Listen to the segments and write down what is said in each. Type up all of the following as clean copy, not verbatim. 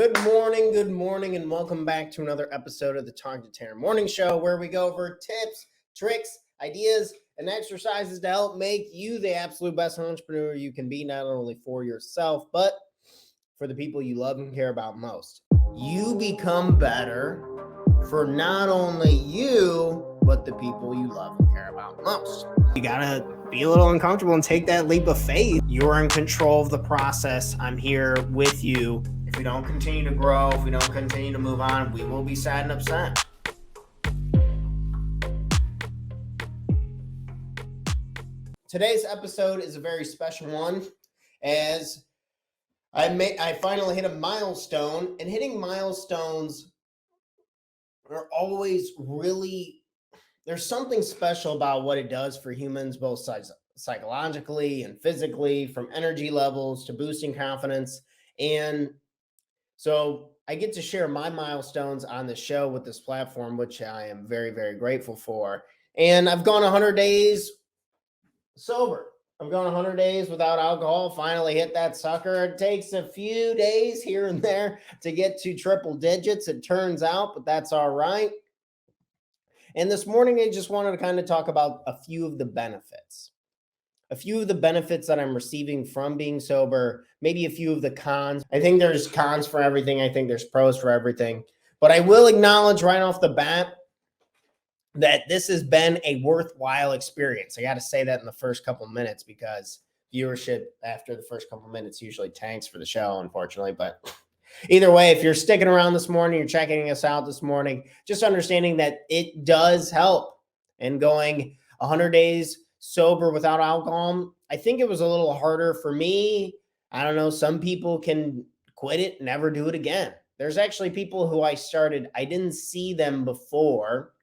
Good morning, and welcome back to another episode of the Talk to Taryn Morning Show, where we go over tips, tricks, ideas, and exercises to help make you the absolute best entrepreneur you can be, not only for yourself, but for the people you love and care about most. You become better for not only you, but the people you love and care about most. You gotta be a little uncomfortable and take that leap of faith. You're in control of the process. I'm here with you. If we don't continue to grow, if we don't continue to move on, we will be sad and upset. Today's episode is a very special one, as I finally hit a milestone, and hitting milestones are always really, there's something special about what it does for humans, both psychologically and physically, from energy levels to boosting confidence. And so I get to share my milestones on the show with this platform, which I am very, very grateful for. And I've gone 100 days sober. I've gone 100 days without alcohol, finally hit that sucker. It takes a few days here and there to get to triple digits, it turns out, but that's all right. And this morning, I just wanted to kind of talk about a few of the benefits that I'm receiving from being sober, maybe a few of the cons. I think there's cons for everything. I think there's pros for everything. But I will acknowledge right off the bat that this has been a worthwhile experience. I got to say that in the first couple minutes, because viewership after the first couple minutes usually tanks for the show, unfortunately. But either way, if you're sticking around this morning, you're checking us out this morning, just understanding that it does help. And going 100 days sober without alcohol, I think it was a little harder for me. I don't know. Some people can quit it, never do it again. There's actually people who I didn't see them before,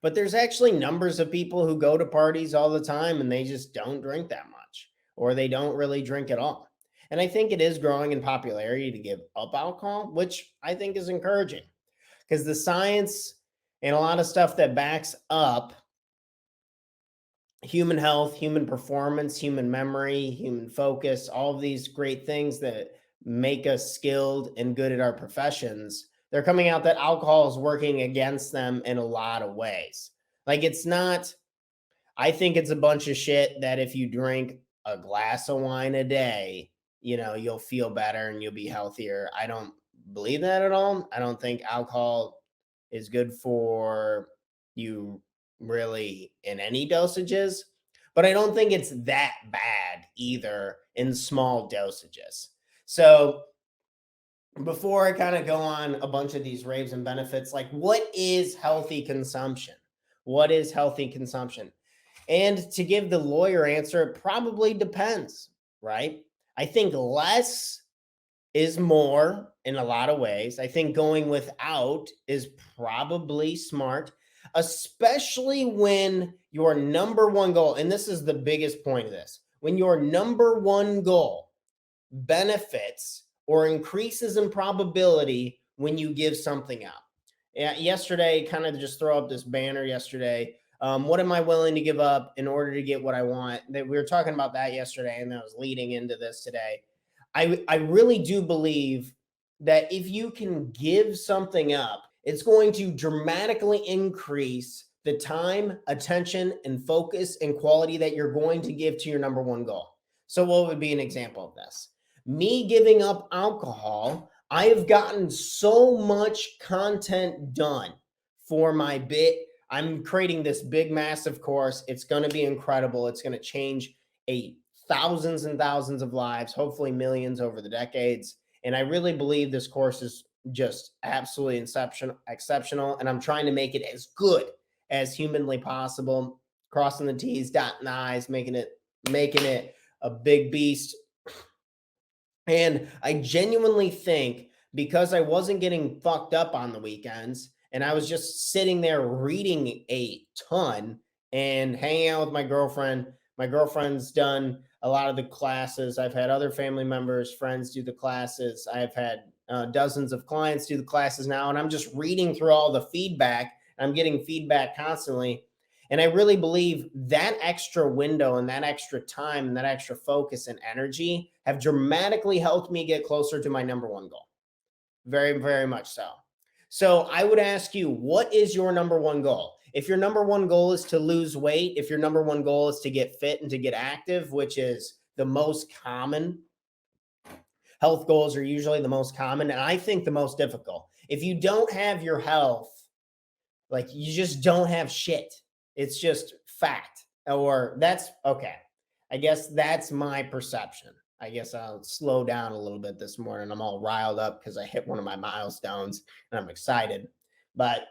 but there's actually numbers of people who go to parties all the time and they just don't drink that much, or they don't really drink at all. And I think it is growing in popularity to give up alcohol, which I think is encouraging, because the science and a lot of stuff that backs up human health, human performance, human memory, human focus, all of these great things that make us skilled and good at our professions, they're coming out that alcohol is working against them in a lot of ways. Like, I think it's a bunch of shit that if you drink a glass of wine a day, you'll feel better and you'll be healthier. I don't believe that at all. I don't think alcohol is good for you really in any dosages, but I don't think it's that bad either in small dosages. So before I kind of go on a bunch of these raves and benefits, like, what is healthy consumption? What is healthy consumption? And to give the lawyer answer, it probably depends, right? I think less is more in a lot of ways. I think going without is probably smart, especially when your number one goal, and this is the biggest point of this, when your number one goal benefits or increases in probability when you give something up. Yesterday, kind of just throw up this banner yesterday. What am I willing to give up in order to get what I want? That we were talking about that yesterday, and that was leading into this today. I really do believe that if you can give something up, it's going to dramatically increase the time, attention, and focus and quality that you're going to give to your number one goal. So what would be an example of this? Me giving up alcohol, I have gotten so much content done for my bit. I'm creating this big, massive course. It's going to be incredible. It's going to change thousands and thousands of lives, hopefully millions over the decades. And I really believe this course is just absolutely exceptional. And I'm trying to make it as good as humanly possible, crossing the T's, dotting the I's, making it a big beast. And I genuinely think, because I wasn't getting fucked up on the weekends and I was just sitting there reading a ton and hanging out with my girlfriend's done a lot of the classes. I've had other family members, friends do the classes. I've had dozens of clients do the classes now, and I'm just reading through all the feedback. I'm getting feedback constantly. And I really believe that extra window and that extra time and that extra focus and energy have dramatically helped me get closer to my number one goal. Very, very much so. So I would ask you, what is your number one goal? If your number one goal is to lose weight, if your number one goal is to get fit and to get active, which is the most common, health goals are usually the most common, and I think the most difficult. If you don't have your health, like you just don't have shit. It's just fact. Or that's okay. I guess that's my perception. I guess I'll slow down a little bit this morning. I'm all riled up because I hit one of my milestones and I'm excited. But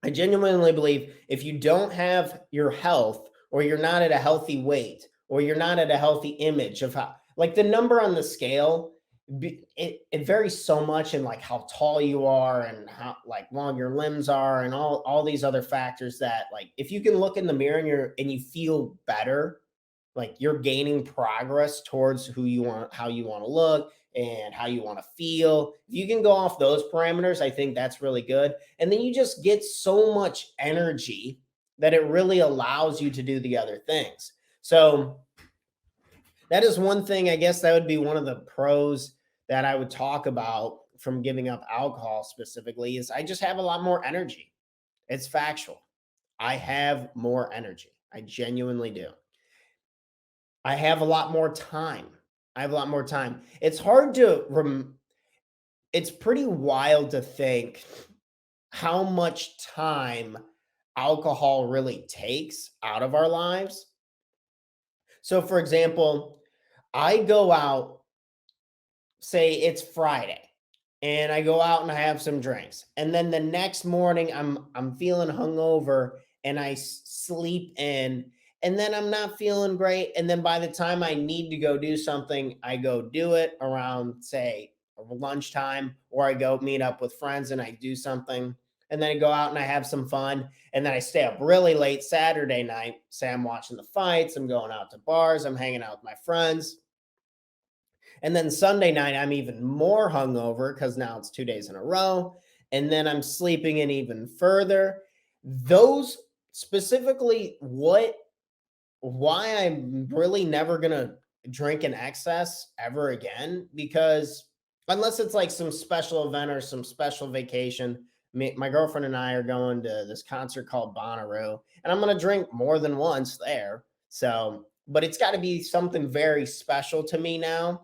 I genuinely believe if you don't have your health, or you're not at a healthy weight, or you're not at a healthy image of how, like the number on the scale, it varies so much in like how tall you are and how like long your limbs are and all these other factors that like if you can look in the mirror and you feel better, like you're gaining progress towards who you want, how you want to look and how you want to feel. If you can go off those parameters, I think that's really good. And then you just get so much energy that it really allows you to do the other things. So that is one thing, I guess that would be one of the pros that I would talk about from giving up alcohol specifically is I just have a lot more energy. It's factual. I have more energy. I genuinely do. I have a lot more time. I have a lot more time. It's hard to it's pretty wild to think how much time alcohol really takes out of our lives. So for example, I go out, say it's Friday, and I go out and I have some drinks. And then the next morning I'm feeling hungover and I sleep in, and then I'm not feeling great, and then by the time I need to go do something, I go do it around say lunchtime, or I go meet up with friends and I do something, and then I go out and I have some fun, and then I stay up really late Saturday night, say I'm watching the fights, I'm going out to bars, I'm hanging out with my friends, and then Sunday night, I'm even more hungover because now it's 2 days in a row. And then I'm sleeping in even further. Those specifically, why I'm really never going to drink in excess ever again, because unless it's like some special event or some special vacation, my girlfriend and I are going to this concert called Bonnaroo, and I'm going to drink more than once there. So, but it's got to be something very special to me now,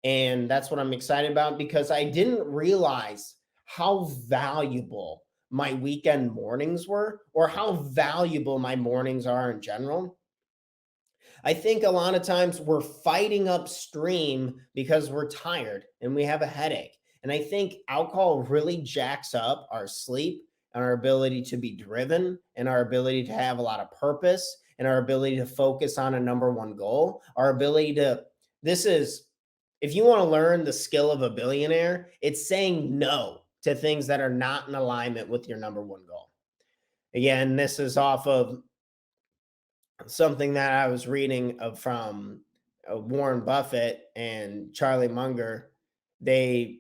and that's what I'm excited about because I didn't realize how valuable my weekend mornings were, or how valuable my mornings are in general. I think a lot of times we're fighting upstream because we're tired and we have a headache. And I think alcohol really jacks up our sleep and our ability to be driven and our ability to have a lot of purpose and our ability to focus on a number one goal. Our ability to, this is, if you want to learn the skill of a billionaire, it's saying no to things that are not in alignment with your number one goal. Again, this is off of something that I was reading of from Warren Buffett and Charlie Munger. They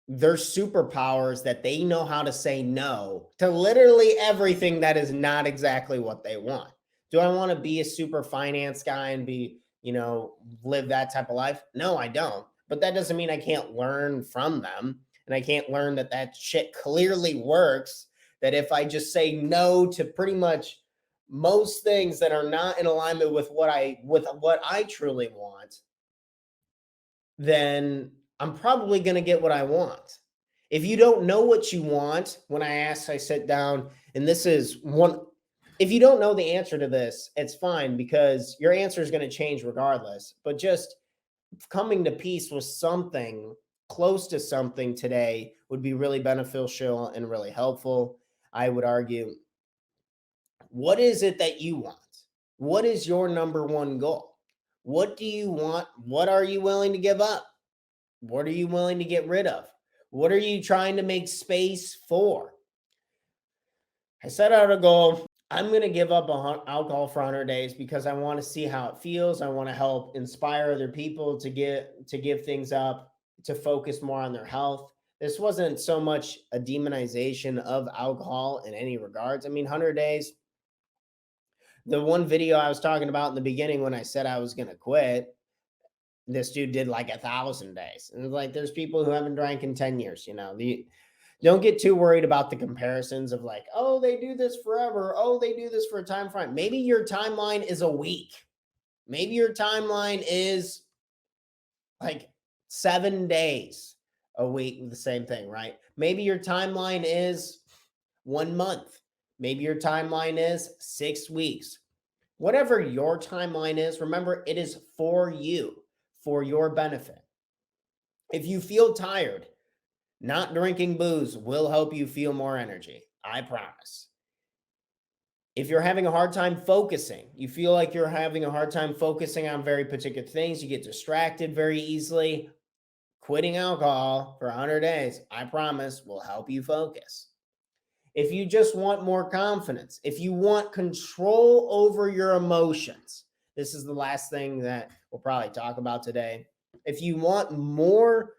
Their superpowers that they know how to say no to literally everything that is not exactly what they want. Do I want to be a super finance guy and be, live that type of life? No, I don't. But that doesn't mean I can't learn from them. And I can't learn that that shit clearly works. That if I just say no to pretty much most things that are not in alignment with what I truly want, then I'm probably going to get what I want. If you don't know what you want, when I sit down, and this is one, if you don't know the answer to this, it's fine because your answer is going to change regardless. But just coming to peace with something close to something today would be really beneficial and really helpful. I would argue, what is it that you want? What is your number one goal? What do you want? What are you willing to give up? What are you willing to get rid of? What are you trying to make space for? I set out a goal. I'm going to give up alcohol for 100 days because I want to see how it feels. I want to help inspire other people to give things up, to focus more on their health. This wasn't so much a demonization of alcohol in any regards. I mean, 100 days, the one video I was talking about in the beginning when I said I was going to quit, this dude did like 1,000 days. And it's like, there's people who haven't drank in 10 years, you know, don't get too worried about the comparisons of like, oh, they do this forever. Oh, they do this for a time frame. Maybe your timeline is a week. Maybe your timeline is like 7 days a week with the same thing, right? Maybe your timeline is 1 month. Maybe your timeline is 6 weeks. Whatever your timeline is, remember, it is for you, for your benefit. If you feel tired, not drinking booze will help you feel more energy. I promise. If you're having a hard time focusing, you feel like you're having a hard time focusing on very particular things, you get distracted very easily, quitting alcohol for 100 days, I promise, will help you focus. If you just want more confidence, if you want control over your emotions, this is the last thing that we'll probably talk about today. If you want more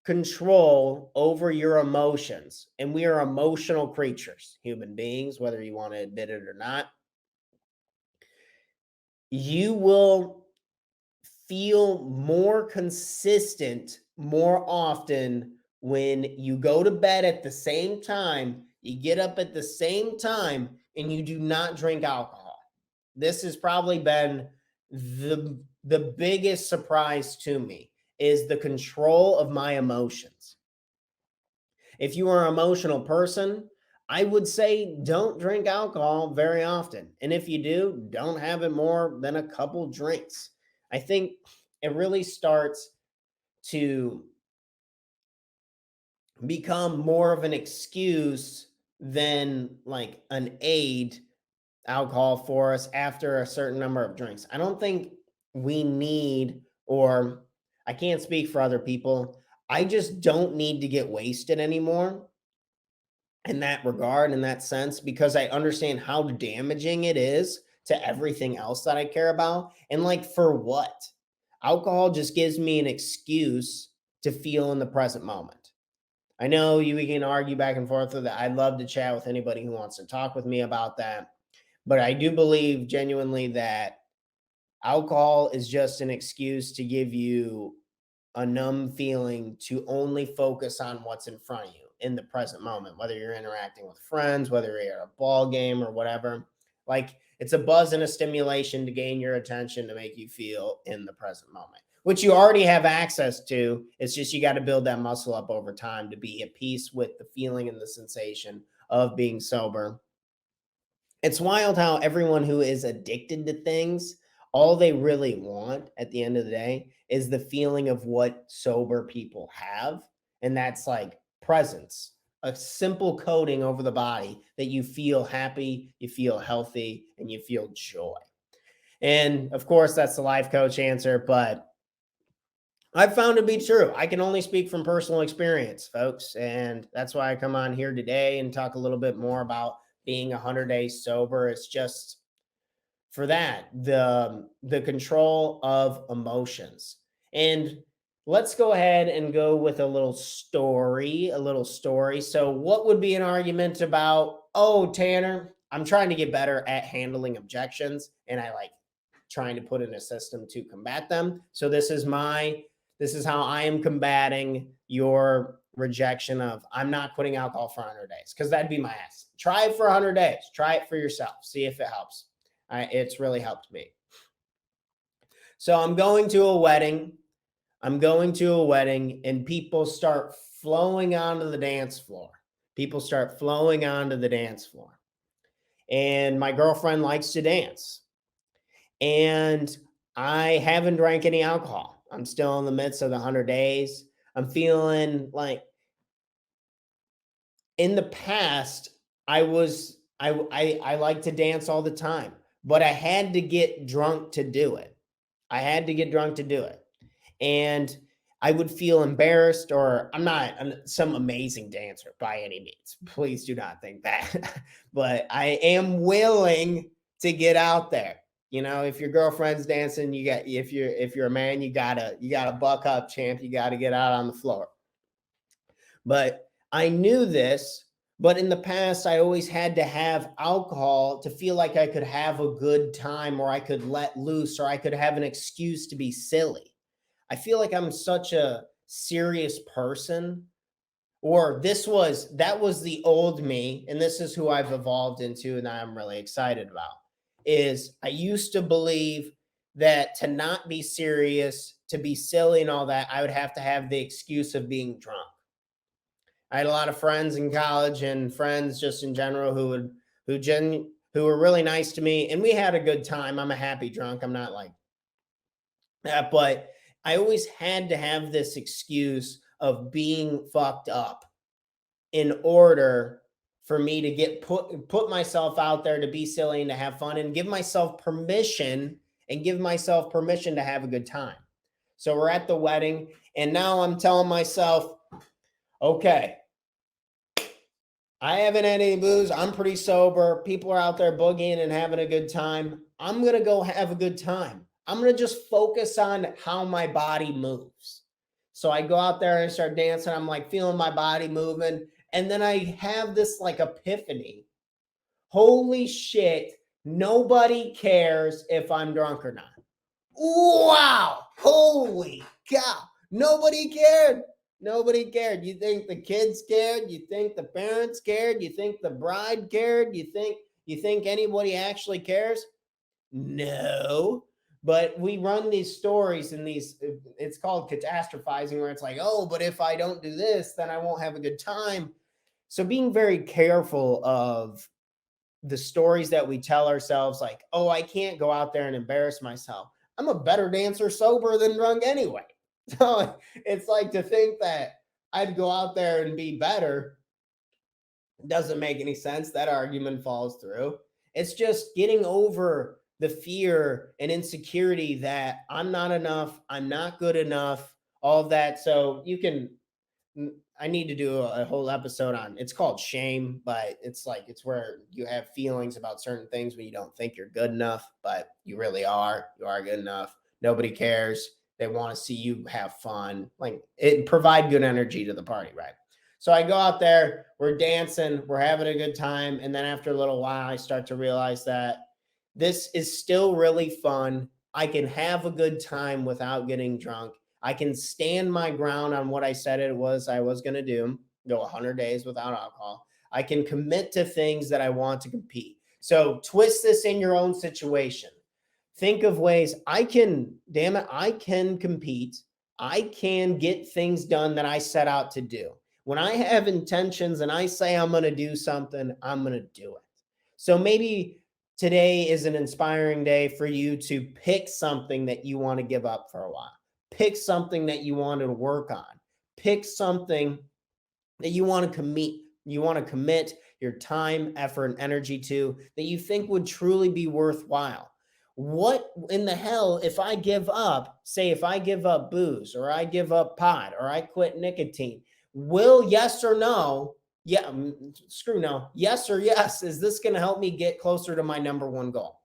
control over your emotions, and we are emotional creatures, human beings, whether you want to admit it or not, you will feel more consistent more often when you go to bed at the same time, you get up at the same time, and you do not drink alcohol. This has probably been the biggest surprise to me, is the control of my emotions. If you are an emotional person, I would say don't drink alcohol very often. And if you do, don't have it more than a couple drinks. I think it really starts to become more of an excuse than like an aid, alcohol, for us after a certain number of drinks. I don't think we need, or I can't speak for other people, I just don't need to get wasted anymore in that regard, in that sense, because I understand how damaging it is to everything else that I care about. And like, for what? Alcohol just gives me an excuse to feel in the present moment. I know we can argue back and forth with that. I'd love to chat with anybody who wants to talk with me about that. But I do believe genuinely that alcohol is just an excuse to give you a numb feeling to only focus on what's in front of you in the present moment, whether you're interacting with friends, whether you're at a ball game or whatever. Like, it's a buzz and a stimulation to gain your attention to make you feel in the present moment, which you already have access to. It's just you got to build that muscle up over time to be at peace with the feeling and the sensation of being sober. It's wild how everyone who is addicted to things, all they really want at the end of the day is the feeling of what sober people have. And that's like presence, a simple coating over the body that you feel happy, you feel healthy, and you feel joy. And of course, that's the life coach answer, but I've found to be true. I can only speak from personal experience, folks. And that's why I come on here today and talk a little bit more about being 100 days sober. It's just for that, the control of emotions. And let's go ahead and go with a little story, So what would be an argument about, oh, Tanner, I'm trying to get better at handling objections, and I like trying to put in a system to combat them. So this is how I am combating your rejection of I'm not quitting alcohol for 100 days, because that'd be my ass. Try it for 100 days. Try it for yourself. See if it helps. It's really helped me. So I'm going to a wedding. And people start flowing onto the dance floor. And my girlfriend likes to dance. And I haven't drank any alcohol. I'm still in the midst of the 100 days. I'm feeling like, in the past, I like to dance all the time, but I had to get drunk to do it. And I would feel embarrassed, or I'm not some amazing dancer by any means. Please do not think that. But I am willing to get out there. You know, if your girlfriend's dancing, if you're a man, you gotta buck up, champ. You gotta get out on the floor. But I knew this, but in the past, I always had to have alcohol to feel like I could have a good time, or I could let loose, or I could have an excuse to be silly. I feel like I'm such a serious person, or that was the old me, and this is who I've evolved into, and I'm really excited about. Is I used to believe that to not be serious, to be silly and all that, I would have to have the excuse of being drunk. I had a lot of friends in college and friends just in general who were really nice to me, and we had a good time. I'm a happy drunk. I'm not like that, but I always had to have this excuse of being fucked up in order for me to put myself out there to be silly and to have fun and give myself permission to have a good time. So we're at the wedding, and now I'm telling myself, okay, I haven't had any booze. I'm pretty sober. People are out there boogieing and having a good time. I'm going to go have a good time. I'm going to just focus on how my body moves. So I go out there and I start dancing. I'm like feeling my body moving. And then I have this like epiphany. Holy shit. Nobody cares if I'm drunk or not. Wow. Holy cow. Nobody cared. Nobody cared. You think the kids cared? You think the parents cared? You think the bride cared? You think anybody actually cares? No. But we run these stories and it's called catastrophizing, where it's like, oh, but if I don't do this, then I won't have a good time. So being very careful of the stories that we tell ourselves, like, oh, I can't go out there and embarrass myself. I'm a better dancer sober than drunk anyway. So it's like, to think that I'd go out there and be better doesn't make any sense. That argument falls through. It's just getting over the fear and insecurity that I'm not enough, I'm not good enough, all of that. So I need to do a whole episode on, it's called shame, but it's where you have feelings about certain things when you don't think you're good enough, but you really are. You are good enough. Nobody cares. They want to see you have fun. Like, it provide good energy to the party, right? So I go out there, we're dancing, we're having a good time, and then after a little while, I start to realize that this is still really fun. I can have a good time without getting drunk. I can stand my ground on what I said I was going to do, go 100 days without alcohol. I can commit to things that I want to compete. So twist this in your own situation. Think of ways I can compete. I can get things done that I set out to do. When I have intentions and I say I'm going to do something, I'm going to do it. So maybe today is an inspiring day for you to pick something that you want to give up for a while. Pick something that you want to work on. Pick something that you want to commit your time, effort, and energy to, that you think would truly be worthwhile. What in the hell if I give up, say if I give up booze, or I give up pot, or I quit nicotine, will yes or no, yeah, screw no, yes or yes, is this going to help me get closer to my number one goal?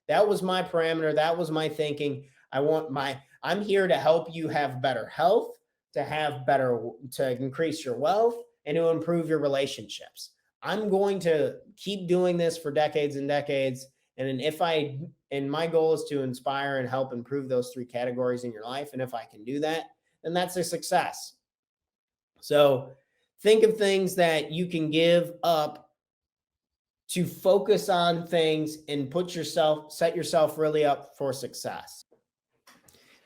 That was my parameter. That was my thinking. I'm here to help you have better health, to increase your wealth, and to improve your relationships. I'm going to keep doing this for decades and decades. And my goal is to inspire and help improve those three categories in your life. And if I can do that, then that's a success. So think of things that you can give up to focus on things and set yourself really up for success.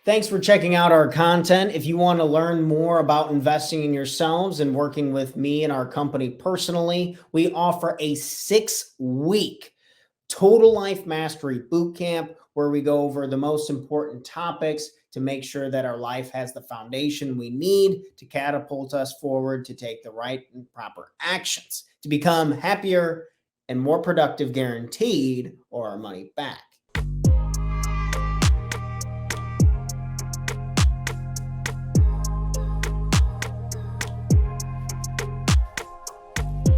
Thanks for checking out our content. If you want to learn more about investing in yourselves and working with me and our company personally, we offer a 6-week Total Life Mastery Bootcamp where we go over the most important topics to make sure that our life has the foundation we need to catapult us forward, to take the right and proper actions, to become happier and more productive, guaranteed, or our money back.